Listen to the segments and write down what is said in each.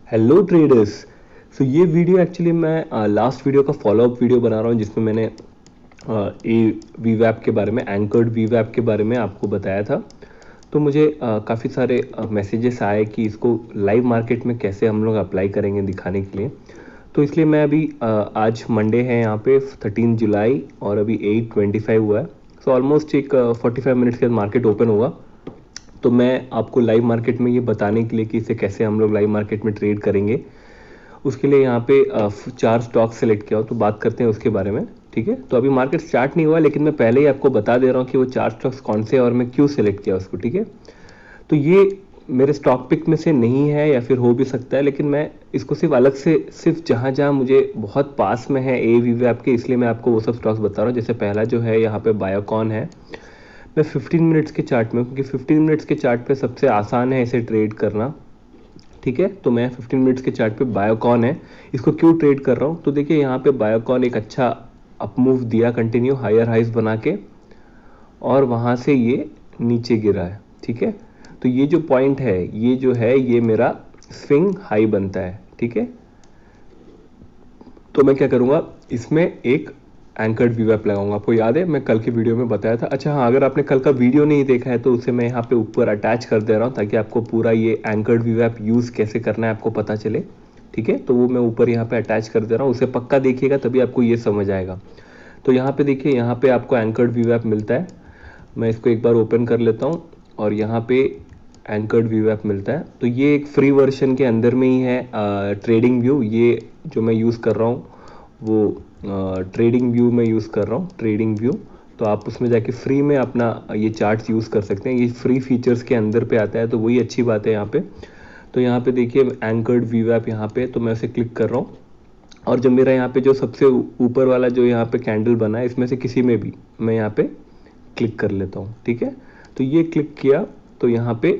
Hello traders. So ये video actually मैं last video का फॉलोअप वीडियो बना रहा हूँ जिसमें मैंने ए वीवैप के बारे में, एंकर्ड वीवैप के बारे में आपको बताया था। तो मुझे काफ़ी सारे मैसेजेस आए कि इसको लाइव मार्केट में कैसे हम लोग अप्लाई करेंगे दिखाने के लिए। तो इसलिए मैं अभी आज मंडे है यहाँ पे 13 जुलाई और अभी 8:25 हुआ है। सो ऑलमोस्ट एक 45 मिनट्स के बाद मार्केट ओपन होगा। तो मैं आपको लाइव मार्केट में ये बताने के लिए कि इसे कैसे हम लोग लाइव मार्केट में ट्रेड करेंगे, उसके लिए यहाँ पे 4 स्टॉक सेलेक्ट किया हो, तो बात करते हैं उसके बारे में। ठीक है, तो अभी मार्केट स्टार्ट नहीं हुआ लेकिन मैं पहले ही आपको बता दे रहा हूँ कि वो 4 स्टॉक्स कौन से और मैं क्यों सेलेक्ट किया उसको। ठीक है, तो ये मेरे स्टॉक पिक में से नहीं है या फिर हो भी सकता है, लेकिन मैं इसको सिर्फ अलग से सिर्फ जहाँ जहाँ मुझे बहुत पास में है ए वीवैप के, इसलिए मैं आपको वो सब स्टॉक्स बता रहा हूँ। जैसे पहला जो है यहाँ पे बायोकॉन है। मैं 15 मिनट्स के चार्ट में, क्योंकि 15 मिनट्स के चार्ट पे सबसे आसान है इसे ट्रेड करना। ठीक है, तो मैं 15 मिनट्स के चार्ट पे बायोकॉन है, इसको क्यों ट्रेड कर रहा हूँ। तो देखिए यहाँ पे बायोकॉन एक अच्छा अपमूव दिया, कंटिन्यू हायर हाइज बना के, और वहाँ से ये नीचे गिरा है। ठीक है, तो ये जो पॉइंट है, ये जो है, ये मेरा स्विंग हाई बनता है। ठीक है, तो मैं क्या करूँगा, इसमें एक एंकर्ड वीवैप लगाऊंगा। आपको याद है मैं कल की वीडियो में बताया था। अच्छा हाँ, अगर आपने कल का वीडियो नहीं देखा है तो उसे मैं यहाँ पे ऊपर अटैच कर दे रहा हूँ ताकि आपको पूरा ये एंकर्ड वीवैप यूज़ कैसे करना है आपको पता चले। ठीक है, तो वो मैं ऊपर यहाँ पे अटैच कर दे रहा हूँ, उसे पक्का देखिएगा तभी आपको ये समझ आएगा। तो यहाँ पे देखिए, यहाँ पे आपको एंकर्ड वीवैप मिलता है। मैं इसको एक बार ओपन कर लेता हूँ और यहाँ पे एंकर्ड वीवैप मिलता है। तो ये एक फ्री वर्जन के अंदर में ही है ट्रेडिंग व्यू। ये जो मैं यूज़ कर रहा हूँ वो ट्रेडिंग व्यू में यूज़ कर रहा हूँ, ट्रेडिंग व्यू। तो आप उसमें जाके फ्री में अपना ये चार्ट्स यूज़ कर सकते हैं। ये फ्री फीचर्स के अंदर पे आता है, तो वही अच्छी बात है यहाँ पे। तो यहाँ पे देखिए एंकर्ड वीवैप यहाँ पे, तो मैं उसे क्लिक कर रहा हूँ। और जब मेरा यहाँ पे जो सबसे ऊपर वाला जो यहाँ पे कैंडल बना है, इसमें से किसी में भी मैं यहाँ पे क्लिक कर लेता हूँ। ठीक है, तो ये क्लिक किया तो यहाँ पे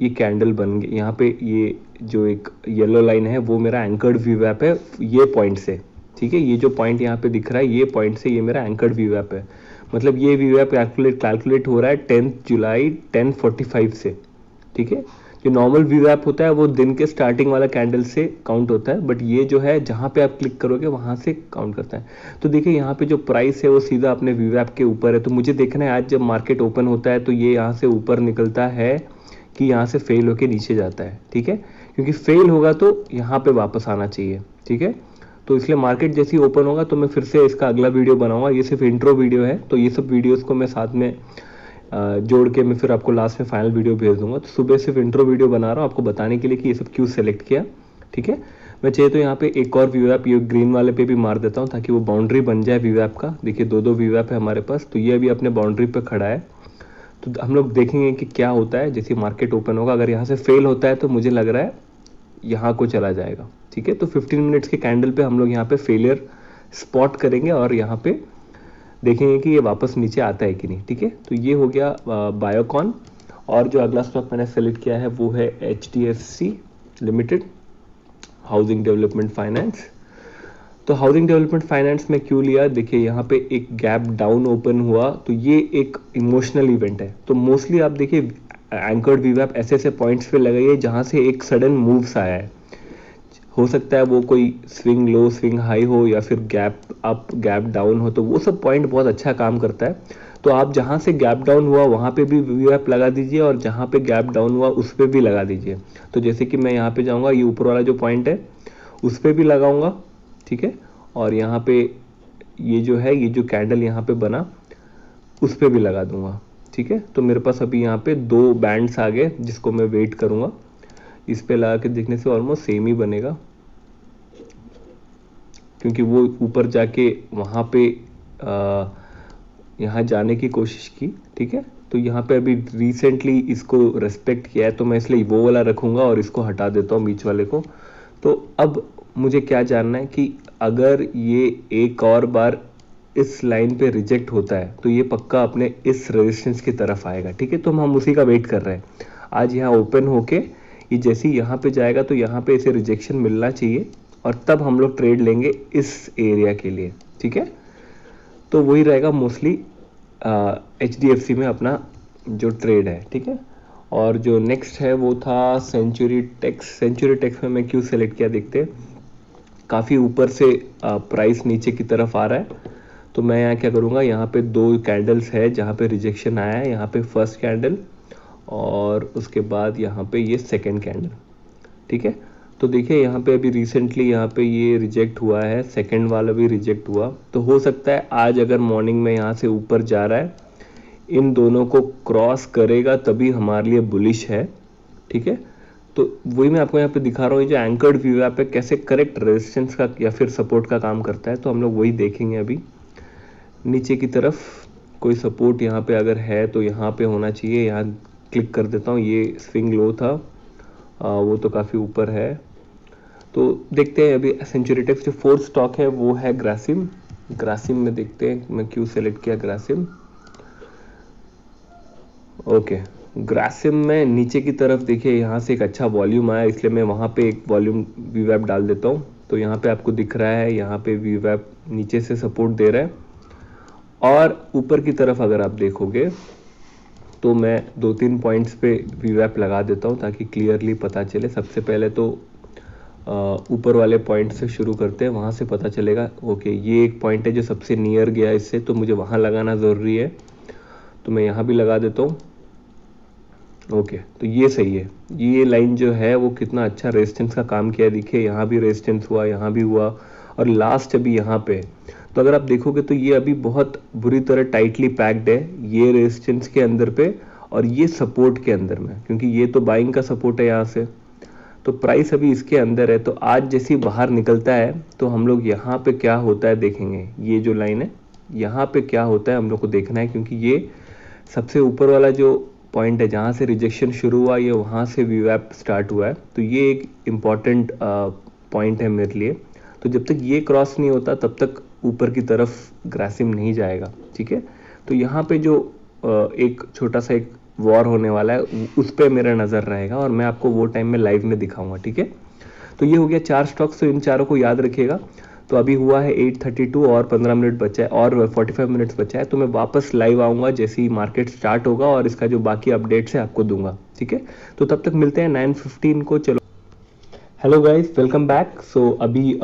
ये कैंडल बन गई। यहाँ पे ये जो एक येलो लाइन है वो मेरा एंकर्ड वीवैप है, ये पॉइंट से। ठीक है, ये जो पॉइंट यहाँ पे दिख रहा है, ये पॉइंट से ये मेरा एंकर्ड वीवैप है। मतलब ये वीवैप कैलकुलेट हो रहा है 10 जुलाई 10:45 से। ठीक है, जो नॉर्मल वीवैप होता है वो दिन के स्टार्टिंग वाला कैंडल से काउंट होता है, बट ये जो है जहाँ पे आप क्लिक करोगे वहाँ से काउंट करता है। तो देखिए यहाँ पे जो प्राइस है वो सीधा अपने वीवैप के ऊपर है। तो मुझे देखना है आज जब मार्केट ओपन होता है तो ये यहाँ से ऊपर निकलता है कि यहाँ से फेल होके नीचे जाता है। ठीक है, क्योंकि फेल होगा तो यहाँ पे वापस आना चाहिए। ठीक है, तो इसलिए मार्केट जैसे ही ओपन होगा तो मैं फिर से इसका अगला वीडियो बनाऊंगा। ये सिर्फ इंट्रो वीडियो है, तो ये सब वीडियोस को मैं साथ में जोड़ के मैं फिर आपको लास्ट में फाइनल वीडियो भेज दूंगा। तो सुबह सिर्फ इंट्रो वीडियो बना रहा हूँ आपको बताने के लिए कि ये सब क्यों सेलेक्ट किया। ठीक है, मैं चाहे तो यहाँ पे एक और वीवैप ये ग्रीन वाले पे भी मार देता हूँ ताकि वो बाउंड्री बन जाए वीवैप का। देखिए दो वीवैप है हमारे पास, तो ये अभी अपने बाउंड्री पे खड़ा है। तो हम लोग देखेंगे कि क्या होता है जैसे मार्केट ओपन होगा। अगर यहाँ से फेल होता है तो मुझे लग रहा है यहाँ को चला जाएगा। ठीक है, तो 15 मिनट्स के कैंडल पे हम लोग यहाँ पे फेलियर स्पॉट करेंगे और यहाँ पे देखेंगे कि ये वापस नीचे आता है कि नहीं। ठीक है, तो ये हो गया बायोकॉन। और जो अगला स्टॉक मैंने सेलेक्ट किया है वो है HDFC limited, housing development finance. तो हाउसिंग डेवलपमेंट फाइनेंस में क्यों लिया, देखिए यहाँ पे एक गैप डाउन ओपन हुआ, तो ये एक इमोशनल इवेंट है। तो मोस्टली आप देखिए एंकर्ड वीवैप ऐसे ऐसे पॉइंट्स पे लगाइए जहाँ से एक सडन मूव्स आया है। हो सकता है वो कोई स्विंग लो स्विंग हाई हो या फिर गैप अप गैप डाउन हो, तो वो सब पॉइंट बहुत अच्छा काम करता है। तो आप जहाँ से गैप डाउन हुआ वहाँ पे भी वीवैप लगा दीजिए और जहाँ पे गैप डाउन हुआ उस पर भी लगा दीजिए। तो जैसे कि मैं यहाँ पे जाऊँगा, ये ऊपर वाला जो पॉइंट है उस पर भी लगाऊंगा। ठीक है, और यहाँ पे ये जो है, ये जो कैंडल यहाँ पे बना उस पर भी लगा दूंगा। ठीक है, तो मेरे पास अभी यहाँ पे 2 बैंड्स आ गए जिसको मैं वेट करूँगा। इस पे लगा के देखने से ऑलमोस्ट सेम ही बनेगा, क्योंकि वो ऊपर जाके वहाँ पे यहाँ जाने की कोशिश की। ठीक है, तो यहाँ पे अभी रिसेंटली इसको रेस्पेक्ट किया है, तो मैं इसलिए वो वाला रखूँगा और इसको हटा देता हूँ बीच वाले को। तो अब मुझे क्या जानना है कि अगर ये एक और बार इस लाइन पे रिजेक्ट होता है तो ये पक्का अपने इस रेजिस्टेंस की तरफ आएगा। ठीक है, तो हम उसी का वेट कर रहे हैं। आज यहाँ ओपन होके ये जैसे ही यहाँ पे जाएगा तो यहाँ पे इसे रिजेक्शन मिलना चाहिए और तब हम लोग ट्रेड लेंगे इस एरिया के लिए। ठीक है, तो वही रहेगा मोस्टली HDFC में अपना जो ट्रेड है। ठीक है, और जो नेक्स्ट है वो था सेंचुरी टेक्स। सेंचुरी टेक्स में मैं क्यों सेलेक्ट किया देखते हैं। काफ़ी ऊपर से प्राइस नीचे की तरफ आ रहा है, तो मैं यहाँ क्या करूँगा, यहाँ पे 2 कैंडल्स है जहाँ पे रिजेक्शन आया है। यहाँ पे फर्स्ट कैंडल और उसके बाद यहाँ पे ये सेकंड कैंडल, ठीक है। तो देखिए यहाँ पे अभी रिसेंटली यहाँ पे ये रिजेक्ट हुआ है, सेकंड वाला भी रिजेक्ट हुआ। तो हो सकता है आज अगर मॉर्निंग में यहाँ से ऊपर जा रहा है, इन दोनों को क्रॉस करेगा तभी हमारे लिए बुलिश है, ठीक है। तो वही मैं आपको यहाँ पे दिखा रहा हूँ, जो एंकर्ड वीवैप पे कैसे करेक्ट रेजिस्टेंस का या फिर सपोर्ट का काम करता है। तो हम लोग वही देखेंगे अभी। नीचे की तरफ कोई सपोर्ट यहाँ पे अगर है तो यहाँ पे होना चाहिए। यहाँ क्लिक कर देता हूँ, ये स्विंग लो था, वो तो काफ़ी ऊपर है। तो देखते हैं अभी सेंचुरी टेक्स जो फोर्थ स्टॉक है वो है ग्रासिम। ग्रासिम में देखते हैं मैं क्यों सेलेक्ट किया ग्रासिम। ओके, ग्रासिम में नीचे की तरफ देखिए यहाँ से एक अच्छा वॉल्यूम आया, इसलिए मैं वहाँ पे एक वॉल्यूम वीवैप डाल देता हूँ। तो यहाँ पे आपको दिख रहा है, यहाँ पे वीवैप नीचे से सपोर्ट दे रहा है। और ऊपर की तरफ अगर आप देखोगे तो मैं 2-3 पॉइंट्स पे वीवैप लगा देता हूँ ताकि क्लियरली पता चले। सबसे पहले तो ऊपर वाले पॉइंट से शुरू करते हैं, वहाँ से पता चलेगा। ओके, ये एक पॉइंट है जो सबसे नियर गया इससे, तो मुझे वहाँ लगाना ज़रूरी है, तो मैं यहाँ भी लगा देता हूँ। ओके, तो ये सही है। ये लाइन जो है वो कितना अच्छा रेजिस्टेंस का काम किया, देखिए यहाँ भी रेजिस्टेंस हुआ, यहाँ भी हुआ, और लास्ट अभी यहाँ पे। तो अगर आप देखोगे तो ये अभी बहुत बुरी तरह टाइटली पैक्ड है, ये रेजिस्टेंस के अंदर पे और ये सपोर्ट के अंदर में, क्योंकि ये तो बाइंग का सपोर्ट है यहाँ से। तो प्राइस अभी इसके अंदर है। तो आज जैसे बाहर निकलता है तो हम लोग यहाँ पे क्या होता है देखेंगे। ये जो लाइन है यहाँ पे क्या होता है हम लोग को देखना है, क्योंकि ये सबसे ऊपर वाला जो पॉइंट है जहाँ से रिजेक्शन शुरू हुआ, ये वहाँ से वीवैप स्टार्ट हुआ है। तो ये एक इम्पॉर्टेंट पॉइंट है मेरे लिए। तो जब तक ये क्रॉस नहीं होता तब तक ऊपर की तरफ ग्रासिम नहीं जाएगा, ठीक है। तो यहाँ पे जो एक छोटा सा एक वॉर होने वाला है उस पर मेरा नज़र रहेगा, और मैं आपको वो टाइम में लाइव में दिखाऊंगा, ठीक है। तो ये हो गया 4 स्टॉक्स, तो इन चारों को याद रखिएगा। तो अभी हुआ है 8:32 और 15 मिनट बचा है और 45 मिनट्स बचा है। तो मैं वापस लाइव आऊँगा जैसे ही मार्केट स्टार्ट होगा और इसका जो बाकी अपडेट्स है आपको दूंगा, ठीक है। तो तब तक मिलते हैं 9:15 को। चलो, हेलो गाइस, वेलकम बैक। सो अभी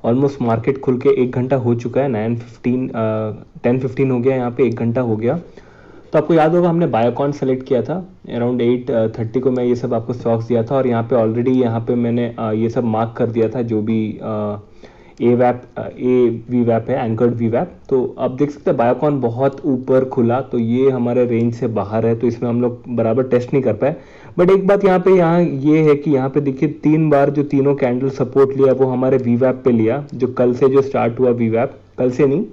ऑलमोस्ट मार्केट खुल के 1 घंटा हो चुका है। 10:15 हो गया, यहाँ पे 1 घंटा हो गया। तो आपको याद होगा हमने बायोकॉन सेलेक्ट किया था अराउंड 8:30 को। मैं ये सब आपको स्टॉक्स दिया था और यहाँ पे ऑलरेडी यहाँ पे मैंने ये सब मार्क कर दिया था जो भी ए वीवैप है, एंकर्ड वीवैप। तो आप देख सकते हैं बायोकॉन बहुत ऊपर खुला, तो ये हमारे रेंज से बाहर है, तो इसमें हम लोग बराबर टेस्ट नहीं कर पाए। बट एक बात यहाँ ये है कि यहाँ पे देखिए 3 बार जो तीनों कैंडल सपोर्ट लिया वो हमारे वीवैप पे लिया, जो कल से जो स्टार्ट हुआ वीवैप, कल से नहीं,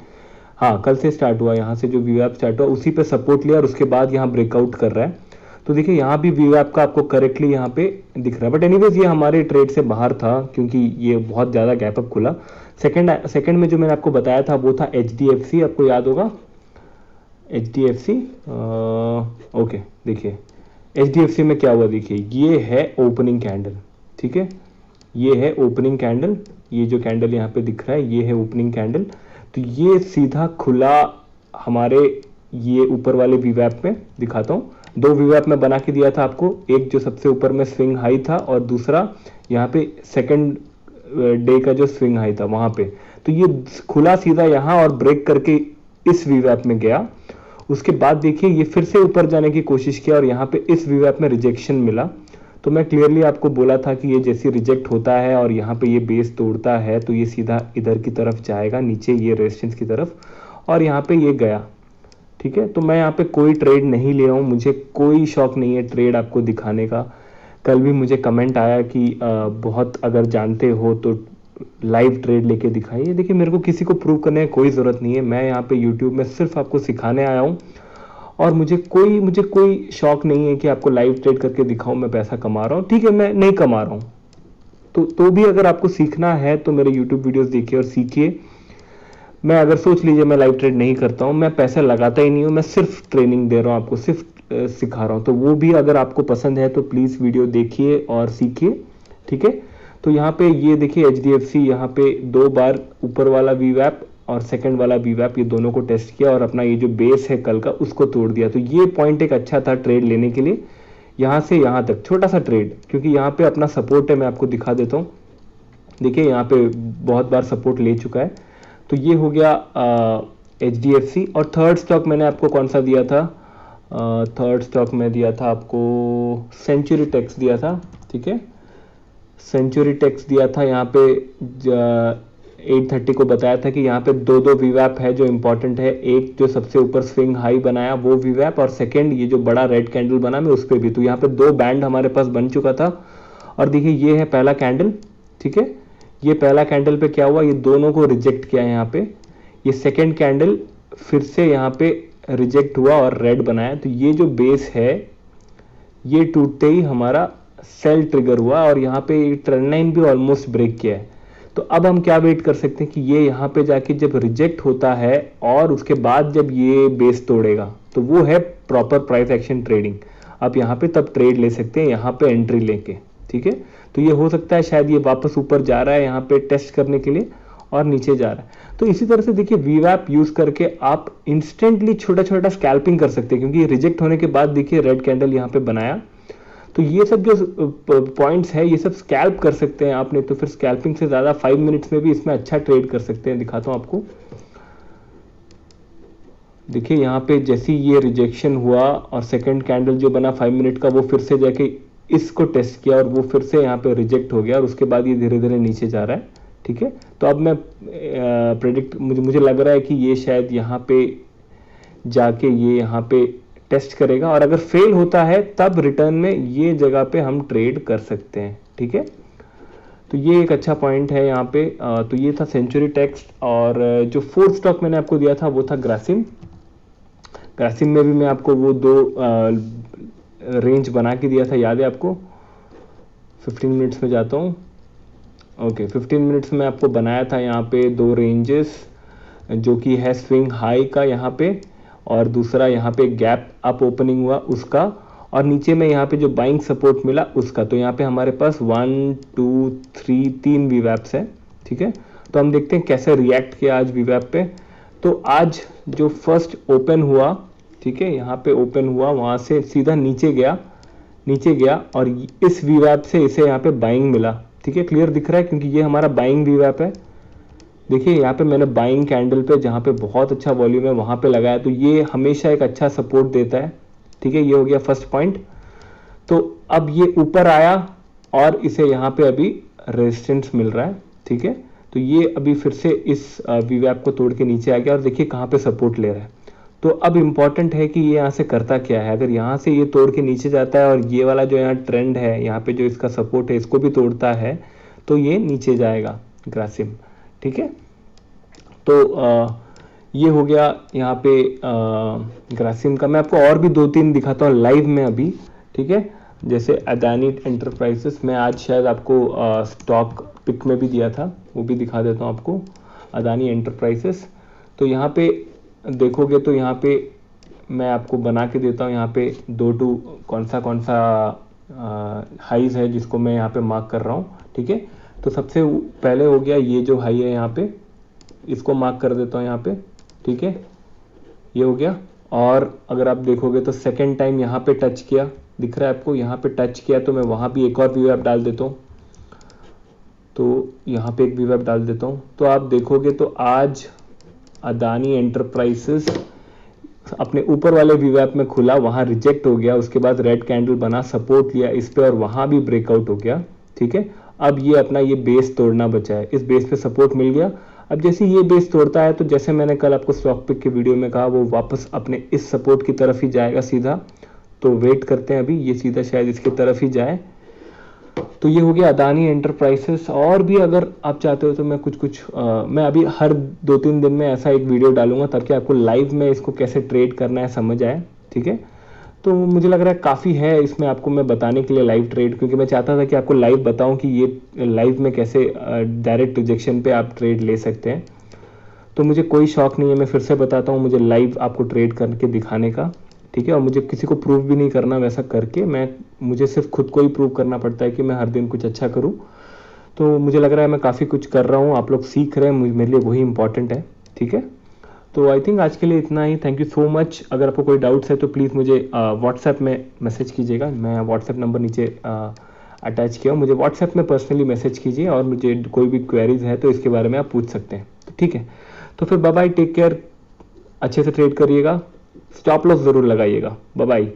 हाँ कल से स्टार्ट हुआ, यहाँ से जो वीवैप स्टार्ट हुआ उसी पे सपोर्ट लिया और उसके बाद यहाँ ब्रेकआउट कर रहा है। तो देखिए यहाँ भी वीवैप का आपको करेक्टली यहाँ पे दिख रहा है। बट एनीवेज ये हमारे ट्रेड से बाहर था क्योंकि ये बहुत ज़्यादा गैप अप खुला। सेकंड में जो मैंने आपको बताया था वो था HDFC, आपको याद होगा HDFC। ओके, देखिए HDFC में क्या हुआ, देखिए ये है ओपनिंग कैंडल, ठीक है, ये है ओपनिंग कैंडल। ये जो कैंडल यहाँ पे दिख रहा है ये है ओपनिंग कैंडल। तो ये सीधा खुला हमारे ये ऊपर वाले वीवैप में, दिखाता हूँ। 2 वीवैप में बना के दिया था आपको, एक जो सबसे ऊपर में स्विंग हाई था और दूसरा यहाँ पे सेकंड डे का जो स्विंग हाई था वहां पे। तो ये खुला सीधा यहाँ और ब्रेक करके इस वीवैप में गया। उसके बाद देखिए ये फिर से ऊपर जाने की कोशिश किया और यहाँ पे इस वीवैप में रिजेक्शन मिला। तो मैं क्लियरली आपको बोला था कि ये जैसे रिजेक्ट होता है और यहाँ पे ये बेस तोड़ता है तो ये सीधा इधर की तरफ जाएगा, नीचे ये रेजिस्टेंस की तरफ, और यहाँ पे ये गया, ठीक है। तो मैं यहाँ पे कोई ट्रेड नहीं ले रहा हूँ, मुझे कोई शौक नहीं है ट्रेड आपको दिखाने का। कल भी मुझे कमेंट आया कि बहुत अगर जानते हो तो लाइव ट्रेड लेके दिखाइए। देखिए मेरे को किसी को प्रूव करने की कोई ज़रूरत नहीं है, मैं यहाँ पे यूट्यूब में सिर्फ आपको सिखाने आया हूँ और मुझे कोई शौक नहीं है कि आपको लाइव ट्रेड करके दिखाऊं मैं पैसा कमा रहा हूँ। ठीक है, मैं नहीं कमा रहा हूँ तो भी अगर आपको सीखना है तो मेरे यूट्यूब वीडियोस देखिए और सीखिए। मैं अगर सोच लीजिए मैं लाइव ट्रेड नहीं करता हूँ, मैं पैसा लगाता ही नहीं हूँ, मैं सिर्फ ट्रेनिंग दे रहा हूँ आपको, सिर्फ सिखा रहा हूँ। तो वो भी अगर आपको पसंद है तो प्लीज़ वीडियो देखिए और सीखिए, ठीक है। तो यहाँ पे ये देखिए HDFC यहाँ पे 2 बार ऊपर वाला वीवैप और सेकंड वाला वीवैप, ये दोनों को टेस्ट किया और अपना ये जो बेस है कल का उसको तोड़ दिया। तो ये पॉइंट एक अच्छा था ट्रेड लेने के लिए, यहाँ से यहाँ तक छोटा सा ट्रेड, क्योंकि यहाँ पे अपना सपोर्ट है, मैं आपको दिखा देता हूँ। देखिए यहाँ पे बहुत बार सपोर्ट ले चुका है। तो ये हो गया HDFC। और थर्ड स्टॉक मैंने आपको कौन सा दिया था? थर्ड स्टॉक में दिया था आपको सेंचुरी टेक्स दिया था, ठीक है। सेंचुरी टेक्स दिया था, यहाँ पे 830 को बताया था कि यहाँ पे दो दो वीवैप है जो इंपॉर्टेंट है। एक जो सबसे ऊपर स्विंग हाई बनाया वो वीवैप, और सेकंड ये जो बड़ा रेड कैंडल बना मैं उस पर भी। तो यहाँ पे दो बैंड हमारे पास बन चुका था। और देखिए ये है पहला कैंडल, ठीक है। ये पहला कैंडल पे क्या हुआ, ये दोनों को रिजेक्ट किया यहाँ पे। ये सेकेंड कैंडल फिर से यहाँ पे रिजेक्ट हुआ और रेड बनाया। तो ये जो बेस है ये टूटते ही हमारा सेल ट्रिगर हुआ, और यहाँ पे ट्रेंड लाइन भी ऑलमोस्ट ब्रेक किया है। तो अब हम क्या वेट कर सकते हैं कि ये यहाँ पे जाके जब रिजेक्ट होता है और उसके बाद जब ये बेस तोड़ेगा, तो वो है प्रॉपर प्राइस एक्शन ट्रेडिंग। आप यहाँ पे तब ट्रेड ले सकते हैं, यहाँ पे एंट्री लेके, ठीक है। तो ये हो सकता है शायद ये वापस ऊपर जा रहा है यहाँ पे टेस्ट करने के लिए और नीचे जा रहा है। तो इसी तरह से देखिए वीवैप यूज करके आप इंस्टेंटली छोटा छोटा स्कैल्पिंग कर सकते हैं, क्योंकि रिजेक्ट होने के बाद देखिए रेड कैंडल यहाँ पे बनाया। तो ये सब जो पॉइंट्स है ये सब स्कैल्प कर सकते हैं आपने। तो फिर स्कैल्पिंग से ज्यादा 5 मिनट्स में भी इसमें अच्छा ट्रेड कर सकते हैं। दिखाता हूं आपको। देखिए यहाँ पे जैसे ये रिजेक्शन हुआ और सेकंड कैंडल जो बना 5 मिनट का, वो फिर से जाके इसको टेस्ट किया और वो फिर से यहाँ पे रिजेक्ट हो गया, और उसके बाद ये धीरे धीरे नीचे जा रहा है, ठीक है। तो अब मैं प्रेडिक्ट मुझे लग रहा है कि ये शायद यहाँ पे जाके ये यहाँ पे टेस्ट करेगा, और अगर फेल होता है तब रिटर्न में ये जगह पे हम ट्रेड कर सकते हैं, ठीक है। तो ये एक अच्छा पॉइंट है यहाँ पे। तो ये था सेंचुरी टेक्स। और जो फोर्थ स्टॉक मैंने आपको दिया था वो था ग्रासिम। ग्रासिम में भी मैं आपको वो दो रेंज बना के दिया था, याद है आपको। 15 मिनट्स में जाता हूँ। ओके 15 मिनट्स में आपको बनाया था यहाँ पे दो रेंजेस, जो कि है स्विंग हाई का यहाँ पे, और दूसरा यहाँ पे गैप अप ओपनिंग हुआ उसका, और नीचे में यहाँ पे जो बाइंग सपोर्ट मिला उसका। तो यहाँ पे हमारे पास 1 2 3 3 वीवैप्स है, ठीक है। तो हम देखते हैं कैसे रिएक्ट किया आज वीवैप पे। तो आज जो फर्स्ट ओपन हुआ, ठीक है, यहाँ पे ओपन हुआ, वहां से सीधा नीचे गया और इस वीवैप से इसे यहाँ पे बाइंग मिला, ठीक है। क्लियर दिख रहा है क्योंकि ये हमारा बाइंग वीवैप है। देखिए यहाँ पे मैंने बाइंग कैंडल पे जहाँ पे बहुत अच्छा वॉल्यूम है वहां पे लगाया, तो ये हमेशा एक अच्छा सपोर्ट देता है, ठीक है। ये हो गया फर्स्ट पॉइंट। तो अब ये ऊपर आया और इसे यहाँ पे अभी रेजिस्टेंस मिल रहा है, ठीक है। तो ये अभी फिर से इस वीवैप को तोड़ के नीचे आ गया, और देखिए कहाँ पे सपोर्ट ले रहा है। तो अब इंपॉर्टेंट है कि ये यहाँ से करता क्या है। अगर यहाँ से ये तोड़ के नीचे जाता है और ये वाला जो यहाँ ट्रेंड है, यहाँ पे जो इसका सपोर्ट है, इसको भी तोड़ता है, तो ये नीचे जाएगा ग्रासिम, ठीक है। तो ये हो गया यहाँ पे ग्रासिम का। मैं आपको और भी 2-3 दिखाता हूँ लाइव में अभी, ठीक है। जैसे अदानी एंटरप्राइजेस, मैं आज शायद आपको स्टॉक पिक में भी दिया था, वो भी दिखा देता हूँ आपको। अदानी एंटरप्राइजेस, तो यहाँ पे देखोगे तो यहाँ पे मैं आपको बना के देता हूँ। यहाँ पे कौन सा हाईज है जिसको मैं यहाँ पे मार्क कर रहा हूँ, ठीक है। तो सबसे पहले हो गया ये जो हाई है यहाँ पे, इसको मार्क कर देता हूँ यहाँ पे, ठीक है। ये हो गया। और अगर आप देखोगे तो सेकेंड टाइम यहाँ पे टच किया, दिख रहा है आपको, यहाँ पे टच किया, तो मैं वहां भी एक और वीवैप डाल देता हूँ। तो यहाँ पे एक वीवैप डाल देता हूँ। तो आप देखोगे तो आज अदानी एंटरप्राइजेस अपने ऊपर वाले वीवैप में खुला, वहां रिजेक्ट हो गया, उसके बाद रेड कैंडल बना, सपोर्ट लिया इस पे और वहां भी ब्रेकआउट हो गया, ठीक है। अब ये अपना ये बेस तोड़ना बचा है, इस बेस पे सपोर्ट मिल गया। अब जैसे ये बेस तोड़ता है, तो जैसे मैंने कल आपको स्टॉक पिक के वीडियो में कहा, वो वापस अपने इस सपोर्ट की तरफ ही जाएगा सीधा। तो वेट करते हैं, अभी ये सीधा शायद इसकी तरफ ही जाए। तो ये हो गया अदानी एंटरप्राइजेस। और भी अगर आप चाहते हो तो मैं कुछ मैं अभी हर 2-3 दिन में ऐसा एक वीडियो डालूंगा, ताकि आपको लाइव में इसको कैसे ट्रेड करना है समझ आए, ठीक है। तो मुझे लग रहा है काफ़ी है इसमें आपको मैं बताने के लिए लाइव ट्रेड, क्योंकि मैं चाहता था कि आपको लाइव बताऊं कि ये लाइव में कैसे डायरेक्ट रिजेक्शन पे आप ट्रेड ले सकते हैं। तो मुझे कोई शौक नहीं है, मैं फिर से बताता हूँ, मुझे लाइव आपको ट्रेड करके दिखाने का, ठीक है। और मुझे किसी को प्रूव भी नहीं करना वैसा करके, मुझे सिर्फ खुद को ही प्रूव करना पड़ता है कि मैं हर दिन कुछ अच्छा करूँ। तो मुझे लग रहा है मैं काफ़ी कुछ कर रहा हूँ, आप लोग सीख रहे हैं, मेरे लिए वही इंपॉर्टेंट है, ठीक है। तो आई थिंक आज के लिए इतना ही। Thank you so much. अगर आपको कोई डाउट्स है तो प्लीज़ मुझे व्हाट्सएप में मैसेज कीजिएगा। मैं व्हाट्सएप नंबर नीचे अटैच किया, मुझे व्हाट्सएप में पर्सनली मैसेज कीजिए और मुझे कोई भी क्वेरीज है तो इसके बारे में आप पूछ सकते हैं। तो ठीक है, तो फिर बाय बाय, टेक केयर, अच्छे से ट्रेड करिएगा, स्टॉप लॉस ज़रूर लगाइएगा। Bye bye.